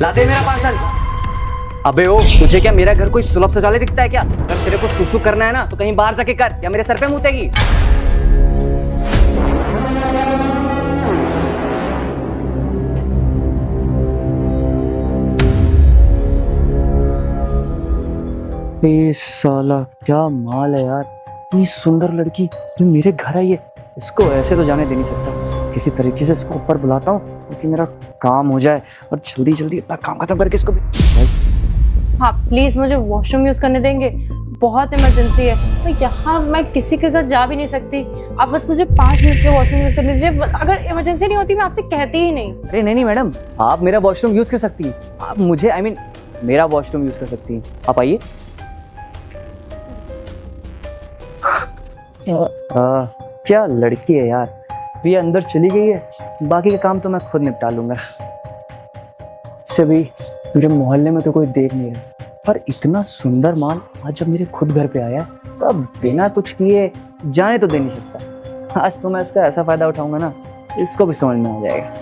लाते मेरा पार्सल। अबे ओ, तुझे क्या मेरा घर कोई सुलभ शौचालय दिखता है क्या? अगर तेरे को सुसु करना है ना तो कहीं बाहर जाके कर, या मेरे सर पे मुतेगी। ए साला क्या माल है यार, इतनी सुंदर लड़की जो मेरे घर आई है, इसको ऐसे तो जाने दे नहीं सकता। किसी तरीके से इसको ऊपर बुलाता हूँ ताकि मेरा काम हो जाए और जल्दी जल्दी अपना काम खत्म करके इसको। हाँ प्लीज मुझे वॉशरूम यूज करने देंगे, बहुत इमरजेंसी है। तो यहाँ मैं किसी के घर जा भी नहीं सकती, आप बस मुझे 5 मिनट के वॉशरूम यूज करने दीजिए। अगर इमरजेंसी नहीं होती मैं आपसे कहती ही नहीं। अरे नहीं मैडम, आप मेरा वॉशरूम यूज कर सकती हैं। आप मुझे मेरा वॉशरूम यूज कर सकती हैं। आप आइए। क्या लड़की है यार, ये अंदर चली गई है, बाकी का काम तो मैं खुद निपटा लूंगा। से भी मेरे मोहल्ले में तो कोई देख नहीं रहा, पर इतना सुंदर माल आज जब मेरे खुद घर पे आया तब बिना कुछ किए जाने तो दे नहीं सकता। आज तो मैं इसका ऐसा फायदा उठाऊंगा ना, इसको भी समझ में आ जाएगा।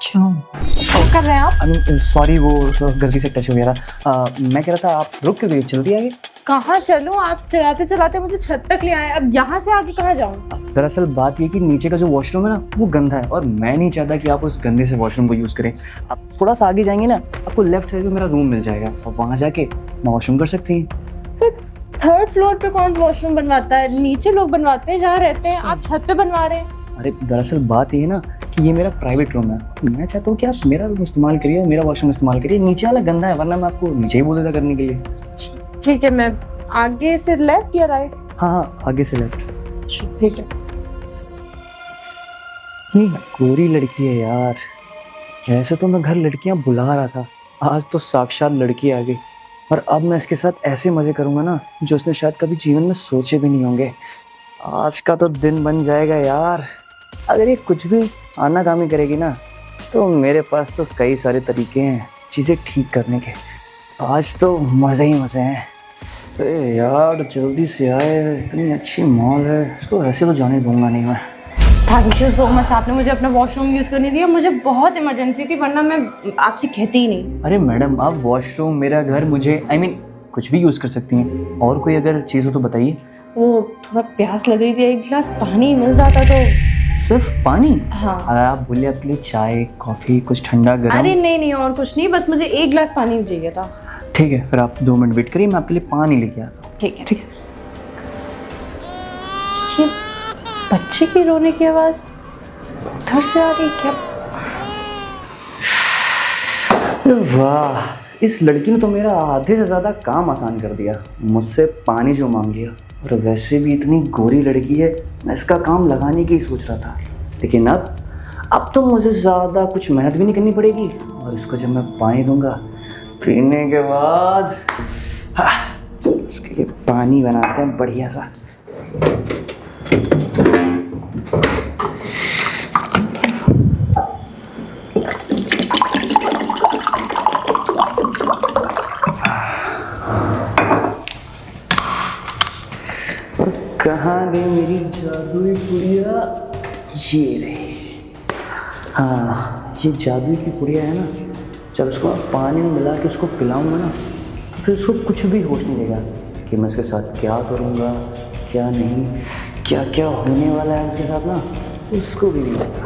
क्या कर रहे हैं आप? सॉरी, वो तो गलती से टच हो गया था। मैं कह रहा था आप रुक क्यों गई, जल्दी आइए। कहाँ चलूं? आप चलाते चलाते मुझे छत तक ले आए, अब यहाँ से आगे कहाँ जाऊँ? दरअसल बात ये कि नीचे का जो वॉशरूम है ना वो गंदा है, और मैं नहीं चाहता कि आप उस गंदे से वॉशरूम को यूज करें। आप थोड़ा सा आगे जाएंगे ना, आपको लेफ्ट साइड में मेरा रूम मिल जाएगा, और वहाँ जाके वॉशरूम कर सकती हैं। थर्ड फ्लोर पे कौन वॉशरूम बनवाता है? नीचे लोग बनवाते हैं जहाँ रहते हैं, आप छत पे बनवा रहे हैं। अरे दरअसल बात ये है ना कि ये मेरा प्राइवेट रूम है, मैं चाहता हूँ कि आप मेरा रूम इस्तेमाल करिए, मेरा वॉशरूम इस्तेमाल करिए। नीचे वाला गंदा है, वरना मैं आपको नीचे ही बोल देता करने के लिए। ठीक है, मैं आगे से लेफ्ट या राइट? हाँ, आगे से लेफ्ट। ठीक है। ये गोरी लड़की है यार, ऐसे तो मैं घर लड़कियां बुला रहा था, आज तो साक्षात लड़की आ गई। और अब मैं इसके साथ ऐसे मजे करूंगा ना जो उसने शायद कभी जीवन में सोचे भी नहीं होंगे। आज का तो दिन बन जाएगा यार। अगर ये कुछ भी आनाकानी करेगी ना तो मेरे पास तो कई सारे तरीके हैं चीज़ें ठीक करने के। आज तो मज़े ही मज़े हैं। अरे यार जल्दी से आए, इतनी अच्छी मॉल है, इसको ऐसे तो जाने दूंगा नहीं मैं। थैंक यू सो मच, आपने मुझे अपना वॉशरूम यूज़ करने दिया। मुझे बहुत इमरजेंसी थी, वरना मैं आपसे कहती ही नहीं। अरे मैडम, आप वॉशरूम, मेरा घर, मुझे कुछ भी यूज़ कर सकती हैं। और कोई अगर चीज़ हो तो बताइए। वो थोड़ा प्यास लग रही थी, एक गिलास पानी मिल जाता तो। सिर्फ पानी? हाँ। अगर आप बोलिए आपके लिए चाय, कॉफ़ी, कुछ ठंडा गर्म। अरे नहीं और कुछ नहीं, बस मुझे 1 गिलास पानी चाहिए था। ठीक है, फिर आप 2 मिनट वेट करिए, मैं आपके लिए पानी लेके आता हूँ। ठीक है। ठीक है। ये बच्चे की रोने की आवाज़ घर से आ रही क्या? वाह, इस लड़की ने तो मेरा आधे से ज़्यादा काम आसान कर दिया। मुझसे पानी जो मांग लिया, और वैसे भी इतनी गोरी लड़की है, मैं इसका काम लगाने की ही सोच रहा था। लेकिन अब तो मुझे ज़्यादा कुछ मेहनत भी नहीं करनी पड़ेगी, और इसको जब मैं पानी दूंगा पीने के बाद, इसके लिए पानी बनाते हैं बढ़िया सा। कहाँ गई मेरी जादुई गुड़िया? ये रही। हाँ, ये जादुई की गुड़िया है ना, जब उसको पानी में मिला के उसको पिलाऊंगा ना तो फिर उसको कुछ भी होश नहीं देगा कि मैं उसके साथ क्या करूँगा, क्या नहीं, क्या क्या होने वाला है उसके साथ ना, उसको भी नहीं पता।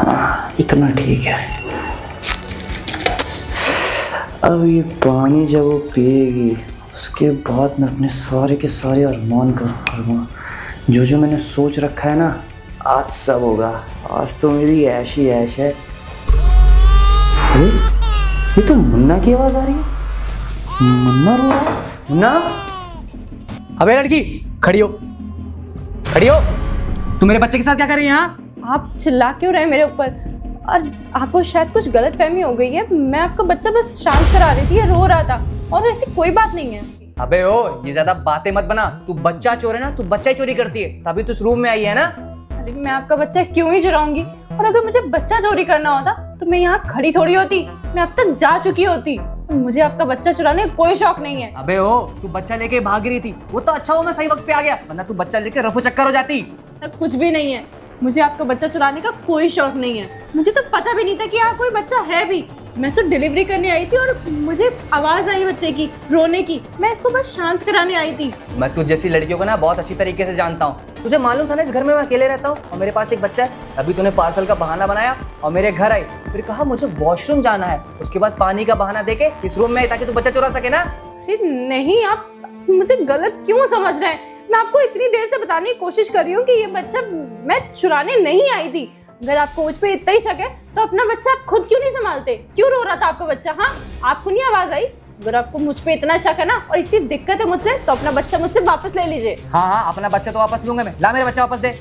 हाँ, इतना ठीक है। अब ये पानी जब वो पिएगी उसके बाद मैं अपने सारे के सारे अरमान करूँगा। जो मैंने सोच रखा है ना, आज सब होगा। आज तो मेरी ऐश ही ऐश है। अरे ये तो मुन्ना की आवाज़ आ रही है। मुन्ना रो रहा है। मुन्ना, अबे लड़की खड़ी हो, खड़ी हो। तू मेरे बच्चे के साथ क्या कर रही है यहाँ? आप चिल्ला क्यों रहे हैं मेरे ऊपर? और आपको शायद कुछ गलतफहमी हो गई है। मैं आपका बच्चा बस शांत करा रही थी, ये रो रहा था, और ऐसी कोई बात नहीं है। अबे ओ, ये ज्यादा बातें मत बना। तू बच्चा चोर है ना, तू बच्चा ही चोरी करती है, तभी तू इस रूम में आई है ना। अरे मैं आपका बच्चा क्यों ही चुराऊंगी? और अगर मुझे बच्चा चोरी करना होता तो मैं यहाँ खड़ी थोड़ी होती, मैं अब तक जा चुकी होती। मुझे आपका बच्चा चुराने का कोई शौक नहीं है। अबे ओ, तू बच्चा लेके भाग रही थी, वो तो अच्छा हो मैं सही वक्त पे आ गया, वरना तू बच्चा लेके रफू चक्कर हो जाती। सब कुछ भी नहीं है, मुझे आपका बच्चा चुराने का कोई शौक नहीं है। मुझे तो पता भी नहीं था कि यहाँ कोई बच्चा है भी। मैं तो डिलीवरी करने आई थी और मुझे आवाज आई बच्चे की रोने की, मैं इसको बस शांत कराने आई थी। मैं तुझ जैसी लड़कियों को ना बहुत अच्छी तरीके से जानता हूँ। तुझे मालूम था ना इस घर में मैं अकेले रहता हूँ और मेरे पास एक बच्चा है, अभी तूने पार्सल का बहाना बनाया और मेरे घर आई, फिर कहा मुझे वॉशरूम जाना है, उसके बाद पानी का बहाना देके इस रूम में आई ताकि तू बच्चा चुरा सके ना। अरे नहीं, आप मुझे गलत क्यों समझ रहे हैं? मैं आपको इतनी देर से बताने की कोशिश कर रही हूँ कि ये बच्चा मैं चुराने नहीं आई थी। अगर आपको मुझ पे इतना ही शक है तो अपना बच्चा आप खुद क्यों नहीं संभालते? क्यों रो रहा था आपका बच्चा? हाँ, आपको नहीं आवाज आई? अगर आपको मुझ पे इतना शक है ना और इतनी दिक्कत है मुझसे, तो अपना बच्चा मुझसे वापस ले लीजिए। हाँ हाँ, अपना बच्चा तो वापस लूंगा मैं, ला मेरा बच्चा वापस दे।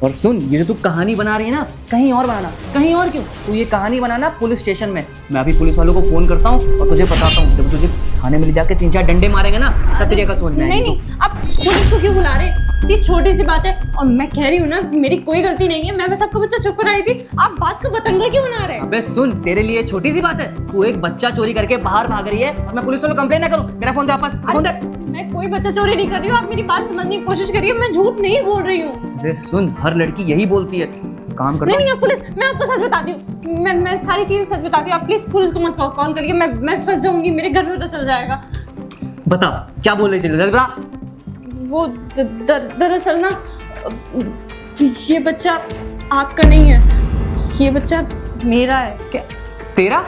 और सुन, ये जो तू कहानी बना रही है ना, कहीं और बनाना। कहीं और क्यों? तू ये कहानी बनाना पुलिस स्टेशन में। मैं अभी पुलिस वालों को फोन करता हूँ और तुझे बताता हूँ। जब तुझे थाने में ले जाके 3-4 डंडे मारेंगे ना, तब तेरी अकल समझ में आएगी। नहीं, आप पुलिस को क्यों बुला रहे? इतनी छोटी सी बात है और मैं कह रही हूँ ना, मेरी कोई गलती नहीं है, मैं बस आपका बच्चा चुप कराई थी। आप बात को बतंगड़ क्यों बना रहे हैं? अबे सुन, तेरे लिए छोटी सी बात है, तू एक बच्चा चोरी करके बाहर भाग रही है और मैं पुलिस वालों को कंप्लेन ना करूं। मेरा फोन दे वापस, फोन दे। मैं कोई बच्चा चोरी नहीं कर रही हूँ, आप मेरी बात समझने की कोशिश करिए, मैं झूठ नहीं बोल रही हूँ। अरे सुन, हर लड़की यही बोलती है। काम कर। नहीं, आप पुलिस, मैं आपको सच बताती हूँ, मैं सारी चीजें सच बताती हूँ। आप प्लीज पुलिस को मत कॉल करिए, मैं फंस जाऊंगी, मेरे घर में पता चल जाएगा। बता क्या बोल रही, जल्दी बता। वो दरअसल ना, ये बच्चा आपका नहीं है, ये बच्चा मेरा है। क्या तेरा?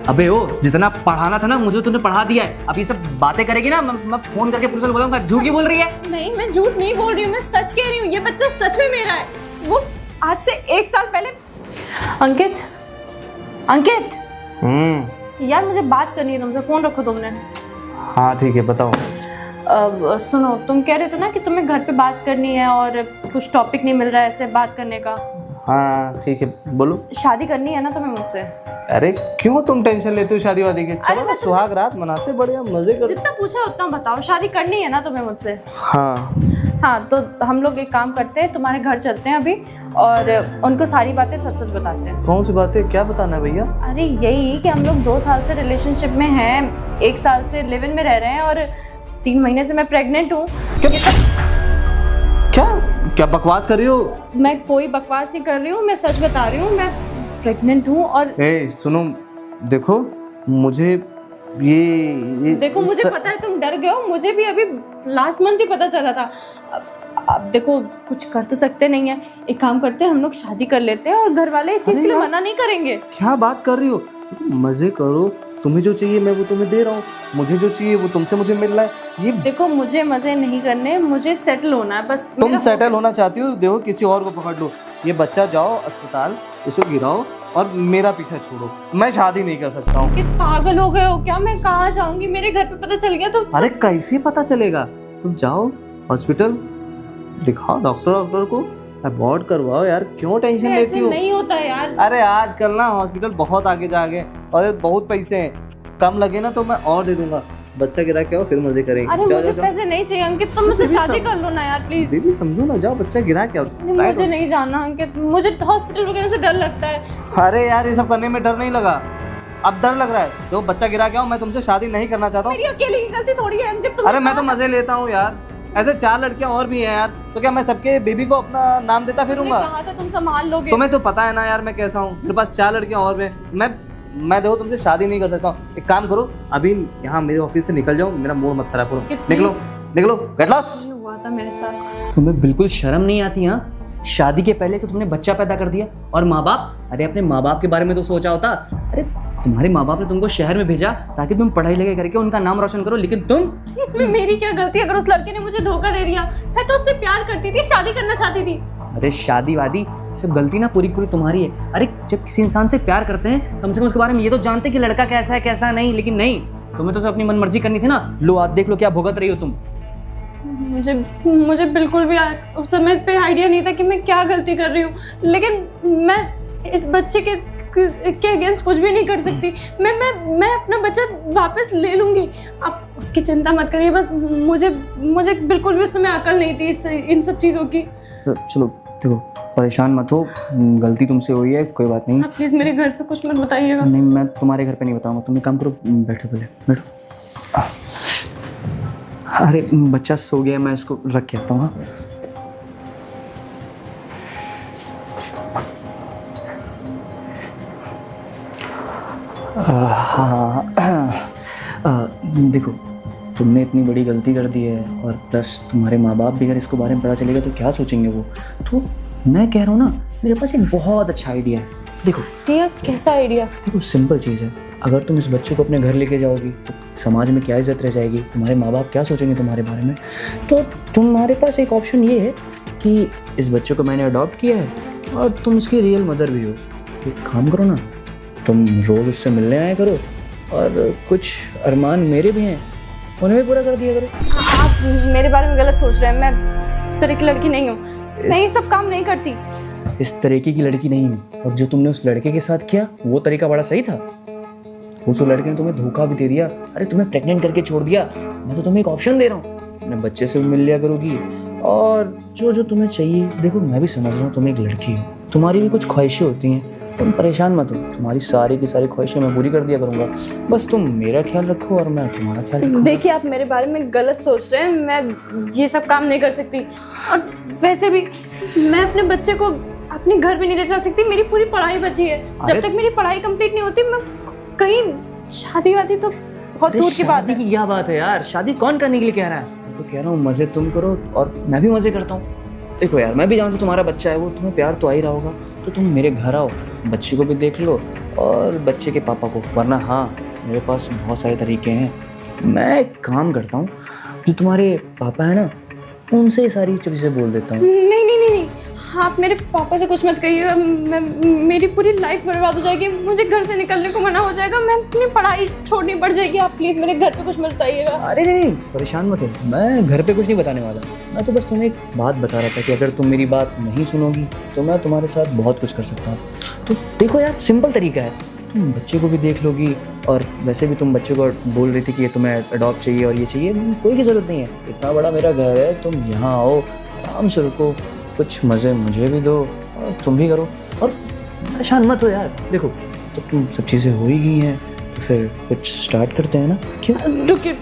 अबे ओ, जितना पढ़ाना था ना मुझे तूने पढ़ा दिया है। अब ये सब बातें करेगी ना, मैं फोन करके पुलिस वालों को बोलूंगा। झूठ क्यों बोल रही है? नहीं, मैं झूठ नहीं बोल रही हूँ, मैं सच कह रही हूँ, ये बच्चा सच में मेरा है। वो आज से 1 साल पहले। अंकित, यार मुझे बात करनी है तुमसे, फोन रखो तुमने। हाँ ठीक है, बताओ। सुनो, तुम कह रहे थे ना कि तुम्हें घर पे बात करनी है और कुछ टॉपिक नहीं मिल रहा है ऐसे बात करने का। हाँ ठीक है, बोलो। शादी करनी है ना तुम्हें मुझसे? अरे क्यों तुम टेंशन लेते हो शादी वादी की? चलो मैं ना, सुहाग रात मनाते, बढ़िया मजे कर। जितना पूछा उतना बताओ, शादी करनी है ना तुम्हें मुझसे? हाँ तो हम लोग एक काम करते हैं, तुम्हारे घर चलते हैं अभी और उनको सारी बातें सच सच बताते हैं। कौन सी बातें, क्या बताना है भैया? अरे यही कि हम लोग 2 साल से रिलेशनशिप में हैं, 1 साल से लिव इन में रह रहे हैं और 3 महीने से मैं प्रेग्नेंट हूँ। क्या बकवास कर रही हो? मैं कोई बकवास नहीं कर रही हूँ, मैं सच बता रही हूँ, मैं प्रेग्नेंट हूँ। और सुनो, देखो मुझे ये देखो, मुझे पता है तुम डर गए हो, मुझे भी अभी लास्ट मंथ ही पता चला था। अब देखो, कुछ कर तो सकते नहीं है, एक काम करते हैं, हम लोग शादी कर लेते हैं और घर वाले इस चीज के लिए मना नहीं करेंगे। क्या बात कर रही हो? मजे करो, तुम्हें जो चाहिए मैं वो तुम्हें दे रहा हूँ, मुझे जो चाहिए वो तुमसे मुझे मिल रहा है। ये देखो, मुझे मजे नहीं करने, मुझे सेटल होना है बस। तुम सेटल होना चाहती हो, देखो किसी और को पकड़ लो। ये बच्चा जाओ अस्पताल, इसको गिराओ और मेरा पीछा छोड़ो। मैं शादी नहीं कर सकता हूँ। कितना पागल हो गए हो क्या? मैं कहाँ जाऊंगी? मेरे घर पे पता चल गया तो। अरे कैसे पता चलेगा? तुम जाओ हॉस्पिटल, दिखाओ डॉक्टर को, अबॉर्ट करवाओ। यार क्यों टेंशन लेती हो? नहीं होता यार। अरे आजकल ना हॉस्पिटल बहुत आगे जा गए और बहुत पैसे हैं, कम लगे ना तो मैं और दे दूंगा। बच्चा गिरा के आओ, फिर मजे करेंगे। अरे मुझे पैसे नहीं चाहिए अंकित, तुम मुझसे शादी कर लो ना यार प्लीज। दीदी समझो ना, जाओ बच्चा गिरा के आओ। मुझे नहीं जाना अंकित, मुझे हॉस्पिटल वगैरह से डर लगता है। अरे यार ये सब करने में डर नहीं लगा, अब डर लग रहा है। तो बच्चा गिरा के आओ, मैं तुमसे शादी नहीं करना चाहता हूँ। मेरी अकेले की गलती थोड़ी है अंकित। अरे मैं तो मजे लेता हूँ यार, ऐसे 4 लड़कियां और भी हैं यार, तो क्या मैं सबके बेबी को अपना नाम देता फिरूंगा? कहा था तुम संभाल लोगे। तुम्हें तो पता है ना यार मैं कैसा हूँ, मेरे पास 4 लड़कियां और भी। मैं देखो तुमसे शादी नहीं कर सकता हूँ। एक काम करो, अभी यहाँ मेरे ऑफिस से निकल जाओ, मेरा मूड मत खराब करो। निकलो, गेट लॉस्ट। हुआ था मेरे साथ। तुम्हें बिल्कुल शर्म नहीं आती? हाँ, शादी के पहले तो तुमने बच्चा पैदा कर दिया और माँ बाप, अरे अपने माँ बाप के बारे में तो सोचा होता। अरे तुम्हारे माँ बाप ने तुमको शहर में भेजा ताकि तुम पढ़ाई लिखाई करके उनका नाम रोशन करो, लेकिन तुम। इसमें मेरी क्या गलती? अगर उस लड़के ने मुझे धोखा दे दिया, मैं तो उससे प्यार करती थी, शादी करना चाहती थी। अरे शादी वादी सब गलती ना पूरी पूरी तुम्हारी है। अरे जब किसी इंसान से प्यार करते हैं कम से कम उसके बारे में ये तो जानते कि लड़का कैसा है कैसा नहीं, लेकिन नहीं, तुम्हें तो सब अपनी मन मर्जी करनी थी ना। लो आज देख लो क्या भुगत रही हो तुम। मुझे बिल्कुल भी उस समय पे आइडिया नहीं था कि मैं क्या गलती कर रही हूँ, लेकिन मैं इस बच्चे के अगेंस्ट कुछ भी नहीं कर सकती। मैं अपना बच्चा वापस ले लूंगी, आप उसकी चिंता मत करिए। बस मुझे बिल्कुल भी उस समय अकल नहीं थी इन सब चीज़ों की। चलो देखो, परेशान मत हो, गलती तुमसे हुई है, कोई बात नहीं। आप प्लीज मेरे घर पे कुछ मत बताइएगा। नहीं, मैं तुम्हारे घर पे नहीं बताऊंगा। तुम एक काम करो, बैठो पहले, बैठो। अरे बच्चा सो गया, मैं इसको रख के आता हूँ। हाँ देखो, तुमने इतनी बड़ी गलती कर दी है, और प्लस तुम्हारे माँ बाप भी अगर इसको बारे में पता चलेगा तो क्या सोचेंगे वो। तो मैं कह रहा हूँ ना, मेरे पास एक बहुत अच्छा आइडिया है। देखो ये कैसा आइडिया? देखो, सिंपल चीज़ है। अगर तुम इस बच्चे को अपने घर लेके जाओगी तो समाज में क्या इज्जत रह जाएगी, तुम्हारे माँ बाप क्या सोचेंगे तुम्हारे बारे में। तो तुम्हारे पास एक ऑप्शन ये है कि इस बच्चे को मैंने अडॉप्ट किया है और तुम उसकी रियल मदर भी हो। तो एक काम करो ना, तुम रोज़ उससे मिलने आया करो, और कुछ अरमान मेरे भी हैं, उन्हें भी पूरा कर दिया करो। आप मेरे बारे में गलत सोच रहे हैं। मैं इस तरह की लड़की नहीं हूँ, मैं ये सब काम नहीं करती। इस तरीके की लड़की नहीं हूँ, और जो तुमने उस लड़के के साथ किया वो तरीका बड़ा सही था। उस लड़के ने तुम्हें धोखा भी दे दिया, अरे तुम्हें प्रेग्नेंट करके छोड़ दिया। मैं तो तुम्हें एक ऑप्शन दे रहा हूँ, अपने बच्चे से भी मिल लिया करोगी, और जो जो तुम्हें चाहिए। देखो मैं भी समझ रहा हूँ तुम एक लड़की हो, तुम्हारी भी कुछ ख्वाहिशें होती हैं, तुम परेशान मत हो, तुम्हारी सारी की सारी ख्वाहिशें मैं पूरी कर दिया करूँगा। बस तुम मेरा ख्याल रखो और मैं तुम्हारा ख्याल रखूँगा। देखिए आप मेरे बारे में गलत सोच रहे हैं, मैं ये सब काम नहीं कर सकती। और वैसे भी मैं अपने बच्चे को अपने घर भी नहीं ले जा सकती, मेरी पूरी पढ़ाई बची है। जब तक मेरी पढ़ाई कंप्लीट नहीं होती मैं कहीं शादी वादी तो बहुत दूर की बात है। शादी की क्या बात है यार, शादी कौन करने के लिए कह रहा है। मैं तो कह रहा हूँ मजे तुम करो और मैं भी मजे करता हूँ। देखो यार, मैं भी जानता हूँ तुम्हारा बच्चा है, वो तुम्हें प्यार तो आ ही रहा होगा, तो तुम मेरे घर आओ, बच्चे को भी देख लो और बच्चे के पापा को। वरना हाँ, मेरे पास बहुत सारे तरीके हैं। मैं एक काम करता हूँ, जो तुम्हारे पापा है ना, उनसे ही सारी चीज़ें बोल देता हूँ। नहीं नहीं नहीं नहीं, आप मेरे पापा से कुछ मत कहिएगा। मेरी पूरी लाइफ बर्बाद हो जाएगी, मुझे घर से निकलने को मना हो जाएगा, मैं अपनी पढ़ाई छोड़नी पड़ जाएगी। आप प्लीज़ मेरे घर पे कुछ मत बताइएगा। अरे नहीं, परेशान मत हो, मैं घर पे कुछ नहीं बताने वाला। मैं तो बस तुम्हें एक बात बता रहा था कि अगर तुम मेरी बात नहीं सुनोगी तो मैं तुम्हारे साथ बहुत कुछ कर सकता हूँ। तो देखो यार, सिंपल तरीका है, तुम बच्चे को भी देख लोगी, और वैसे भी तुम बच्चे को बोल रही थी कि ये तुम्हें अडॉप्ट चाहिए और ये चाहिए, कोई की ज़रूरत नहीं है। इतना बड़ा मेरा घर है, तुम यहाँ आओ, आराम से रुको, कुछ मज़े मुझे भी दो और तुम भी करो, और परेशान मत हो यार। देखो जब तुम सब चीज़ें हो ही गई हैं तो फिर कुछ स्टार्ट करते हैं ना, क्यों? रुकिए,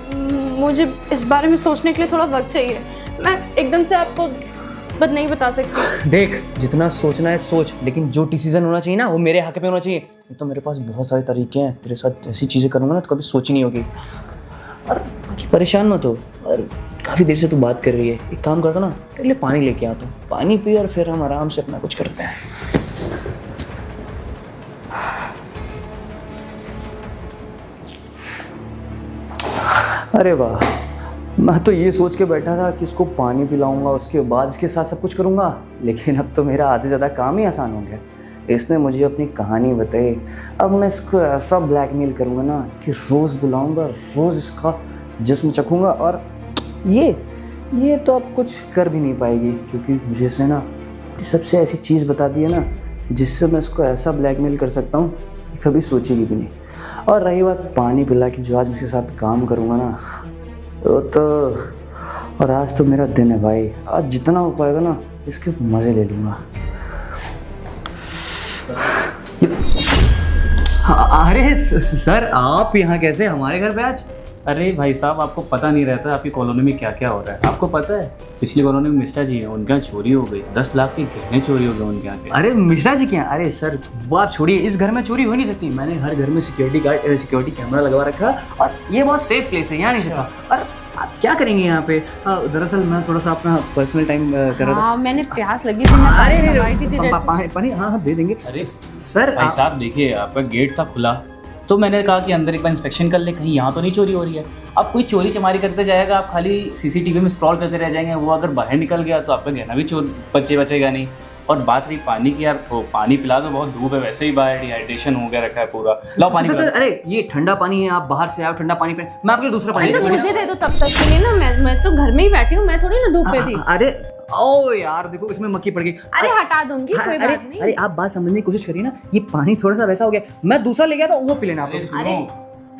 मुझे इस बारे में सोचने के लिए थोड़ा वक्त चाहिए। मैं एकदम से आपको बात नहीं बता सकती। देख, जितना सोचना है सोच, लेकिन जो डिसीजन होना चाहिए ना वो मेरे हक में होना चाहिए। तो मेरे पास बहुत सारे तरीके हैं, तेरे साथ ऐसी चीज़ें करूँगा ना तो कभी सोची नहीं होगी। और बाकी परेशान मत हो, और काफ़ी देर से तू बात कर रही है, एक काम करता ना, तेरे लिए पानी लेके आता हूँ, पानी पी और फिर हम आराम से अपना कुछ करते हैं। अरे वाह, मैं तो ये सोच के बैठा था कि इसको पानी पिलाऊंगा, उसके बाद इसके साथ सब कुछ करूंगा, लेकिन अब तो मेरा आधे से ज़्यादा काम ही आसान हो गया। इसने मुझे अपनी कहानी बताई, अब मैं इसको ऐसा ब्लैकमेल करूंगा ना कि रोज़ बुलाऊंगा, रोज़ इसका जिस्म चखूंगा, और ये तो अब कुछ कर भी नहीं पाएगी, क्योंकि मुझे इसने ना सबसे ऐसी चीज़ बता दी है ना जिससे मैं इसको ऐसा ब्लैकमेल कर सकता हूँ कि कभी सोचेगी भी नहीं। और रही बात पानी पिला के, जो आज मैं इसके साथ काम करूँगा ना, वो तो, और आज तो मेरा दिन है भाई, आज जितना हो पाएगा ना इसके मज़े ले लूँगा। अरे सर, आप यहाँ कैसे हमारे घर पे आज? अरे भाई साहब, आपको पता नहीं रहता आपकी कॉलोनी में क्या क्या हो रहा है। आपको पता है पिछली कॉलोनी में मिश्रा जी हैं, उनके यहाँ चोरी हो गई, 10 लाख के गहने चोरी हो गए उनके यहाँ के। अरे मिश्रा जी क्या? अरे सर वो आप छोड़िए, इस घर में चोरी हो नहीं सकती। मैंने हर घर में सिक्योरिटी कैमरा लगवा रखा, और ये बहुत सेफ प्लेस है, यहाँ नहीं सकता। और आप क्या करेंगे यहाँ पे? दरअसल मैं थोड़ा सा अपना पर्सनल टाइम कर रहा था। हाँ, मैंने प्यास लगी थी, मैं पानी मंगवाई थी तेरे से। पानी, हाँ दे देंगे। अरे सर भाई साहब देखिए, आपका गेट था खुला, तो मैंने कहा कि अंदर एक बार इंस्पेक्शन कर ले, कहीं यहाँ तो नहीं चोरी हो रही है। अब कोई चोरी चमारी करते जाएगा, आप खाली सीसीटीवी में स्क्रॉल करते रह जाएंगे, वो अगर बाहर निकल गया तो आपका गहना भी चोर बचेगा नहीं। और बात रही पानी की, यार तो पानी पिला दो, बहुत धूप है, वैसे ही बाहर डिहाइड्रेशन हो गया रखा है पूरा। लाओ पानी पिला दो। अरे ये ठंडा पानी है, आप बाहर से आओ, ठंडा पानी पे, मैं आपके लिए दूसरा पानी तो लेके मुझे दे दो तब तक के लिए ना, मैं तो घर में ही बैठी हूँ, मैं थोड़ी ना धूप पे थी। अरे ओ यार देखो, इसमें मक्खी पड़ गई। अरे हटा दूंगी, कोई बात नहीं। अरे आप बात समझने की कोशिश करिए ना, ये पानी थोड़ा सा वैसा हो गया, मैं दूसरा ले गया था, वो पी लेना आप। अरे लोग। सुनो,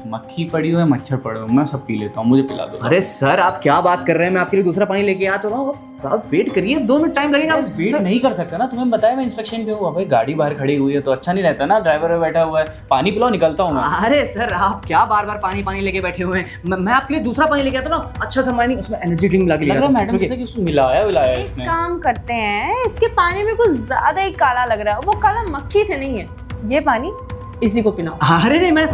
मक्खी पड़ी हो या मच्छर पड़े हो, मैं सब पी लेता हूँ, मुझे पिला दो। अरे सर आप क्या बात कर रहे हैं, मैं आपके लिए दूसरा पानी लेके आ तो रहा हूँ, आप वेट करिए, 2 मिनट टाइम लगेगा। आप वेट नहीं कर सकता ना, तुम्हें बताया मैं इंस्पेक्शन पे हूँ। भाई गाड़ी बाहर खड़ी हुई है तो अच्छा नहीं रहता ना, ड्राइवर बैठा हुआ है, पानी पिलाओ, निकलता हूँ मैं। अरे सर आप क्या बार बार पानी पानी लेके बैठे हुए हैं, मैं आपके लिए दूसरा पानी लेके आता ना, अच्छा सा पानी, उसमें एनर्जी ड्रिंक मिला के लग रहा है लेके मैडम जैसे कि उसमें मिलाया एक इसमें। काम करते हैं, इसके पानी में कुछ ज्यादा ही काला लग रहा है, वो काला मक्खी से नहीं है, ये पानी इसी को पिलाओ। अरे नहीं मैं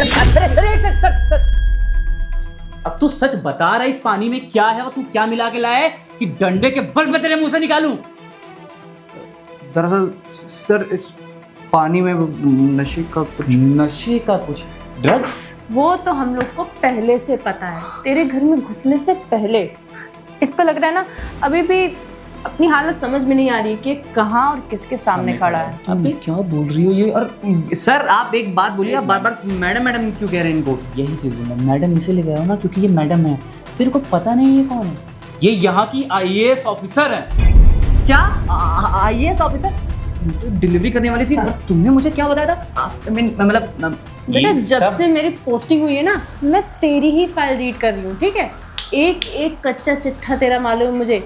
सर अब तू सच बता रहा है इस पानी में क्या है और तू क्या मिला के लाया है कि डंडे के बल पे तेरे मुंह से निकालूं? दरअसल सर इस पानी में नशे का कुछ ड्रग्स? वो तो हम लोग को पहले से पता है, तेरे घर में घुसने से पहले। इसको लग रहा है ना अभी भी अपनी हालत समझ में नहीं आ रही कि कहाँ और किसके सामने खड़ा है। अबे क्या बोल रही हो ये? और सर आप एक बात बोलिए, आप बार बार मैडम मैडम क्यों कह रहे हैं इनको? यही चीज बोल रहा हूं, मैडम इसे ले गया हूं ना क्योंकि ये मैडम है, तेरे को पता नहीं ये कौन है? ये यहाँ की IAS ऑफिसर है। क्या IAS ऑफिसर? तो डिलीवरी करने वाली थी, तुमने मुझे क्या बताया था? मतलब बेटा ये जब सब- से मेरी पोस्टिंग हुई है ना, मैं तेरी ही फाइल रीड कर रही हूँ, ठीक है? एक एक कच्चा चिट्ठा तेरा मालूम है मुझे,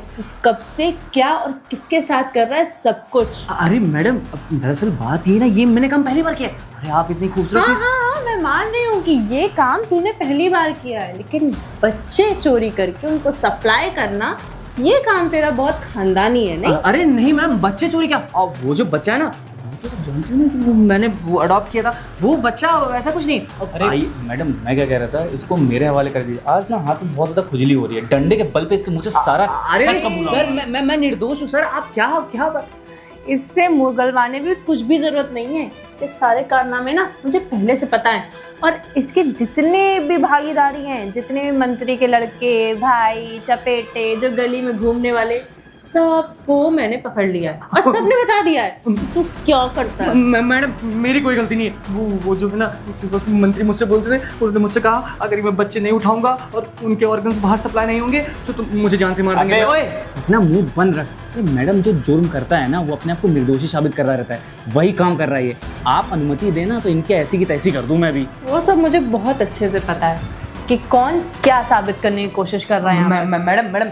कब से क्या और किसके साथ कर रहा है सब कुछ। अरे मैडम दरअसल बात ये ना, ये मैंने काम पहली बार किया है। अरे आप इतनी खूबसूरत हाँ हाँ हाँ, मैं मान रही हूँ कि ये काम तूने पहली बार किया है, लेकिन बच्चे चोरी करके उनको सप्लाई करना, ये काम तेरा बहुत खानदानी है, नहीं? अरे नहीं मैम, बच्चे चोरी क्या? और वो जो बच्चा है ना, वो तो जानती हूँ ना, मैंने वो अडॉप्ट किया था, वो बच्चा ऐसा कुछ नहीं। अरे मैडम मैं क्या कह रहा था, इसको मेरे हवाले कर दीजिए। आज ना हाथ में बहुत ज्यादा खुजली हो रही है, डंडे के बल पे इसके मुंह से सारा अरे सच का बुरा सर मैं निर्दोष हूँ सर, आप क्या बात? इससे मुंह गलवाने भी कुछ भी जरूरत नहीं है, इसके सारे कारनामे ना मुझे पहले से पता है, और इसके जितने भी भागीदारी हैं, जितने भी मंत्री के लड़के, भाई, चपेटे, जो गली में घूमने वाले, सबको मैंने पकड़ लिया है और सबने बता दिया है तू क्या करता है। मैडम मेरी कोई गलती नहीं है, वो जो है ना उससे मंत्री मुझसे बोलते थे, उन्होंने मुझसे कहा अगर मैं बच्चे नहीं उठाऊंगा और उनके ऑर्गन्स बाहर सप्लाई नहीं होंगे तो तुम मुझे जान से मार देंगे। अबे ओए अपना मुंह बंद रख। अरे मैडम जो जुर्म करता है ना वो अपने आप को निर्दोषी साबित कर रहा रहता है, वही काम कर रहा है ये। आप अनुमति देना तो इनकी ऐसी की तैसी कर दूं मैं भी। वो सब मुझे बहुत अच्छे से पता है कि कौन क्या साबित करने की कोशिश कर रहा है यहाँ पे। मैडम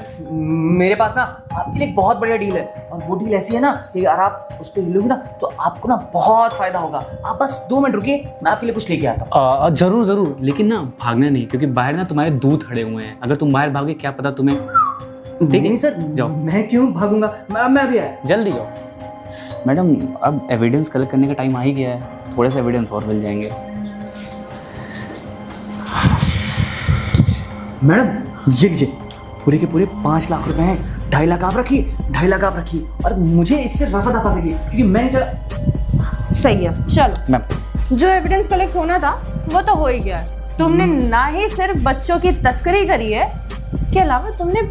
मेरे पास ना आपके लिए एक बहुत बढ़िया डील है, और वो डील ऐसी है ना कि अगर आप उस पर हिलोगे ना तो आपको ना बहुत फायदा होगा। आप बस 2 मिनट रुकिए, मैं आपके लिए कुछ लेके आता हूँ। जरूर जरूर, लेकिन ना भागना नहीं, क्योंकि बाहर ना तुम्हारे दूध खड़े हुए हैं। अगर तुम बाहर भागे क्या पता तुम्हें। ठीक है नहीं सर, जाओ, मैं क्यों भागूंगा, मैं अभी आया। जल्दी जाओ। मैडम अब एविडेंस कलेक्ट करने का टाइम आ ही गया है, थोड़े से एविडेंस और मिल जाएंगे। मैडम ये लीजिए, पूरे के पूरे 5 लाख रुपए हैं। 2.5 लाख आप रखिए, 2.5 लाख आप रखिए, और मुझे इससे रफा दफा करिए क्योंकि मैंने चला। सही है, चलो। मैम जो एविडेंस कलेक्ट होना था वो तो हो ही गया है। तुमने ना ही सिर्फ बच्चों की तस्करी करी है, इसके अलावा तुमने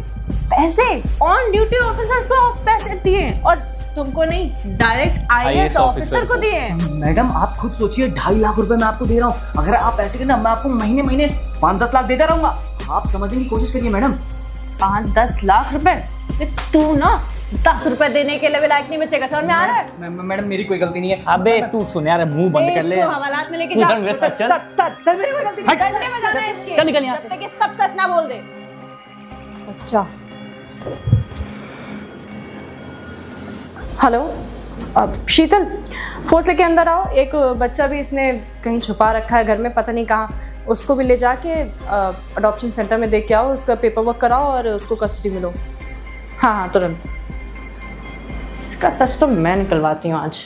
पैसे ऑन ड्यूटी ऑफिसर्स को पैसे दिए, और तुमको नहीं, डायरेक्ट IAS ऑफिसर को दिए। मैडम आप खुद सोचिए, 2.5 लाख रुपए मैं आपको दे रहा हूँ, अगर आप ऐसे करना मैं आपको महीने महीने 5-10 लाख देता रहूंगा। आप समझने की कोशिश करिए मैडम। 5-10 लाख रुपए? तू ना 10 रुपए देने के लिए लायक नहीं बचेगा, समझ में आ रहा है? मैडम मेरी कोई गलती नहीं है। अबे तू सुन यार, मुंह बंद कर ले। इसको हवालात में लेके तू जा। इधर मेरे साथ चल। सर मेरी कोई गलती नहीं। डंडे बजाना है इसके, चल निकल यहाँ जब तक ये सब सच ना बोल दे। अच्छा हेलो, शीतल फोर्स लेके अंदर आओ। एक बच्चा भी इसने कहीं छुपा रखा है घर में, पता नहीं कहाँ, उसको भी ले जाके अडॉप्शन सेंटर में देख के आओ, उसका पेपर वर्क कराओ और उसको कस्टडी में लो। हाँ हाँ तुरंत। इसका सच तो मैं निकलवाती हूँ आज।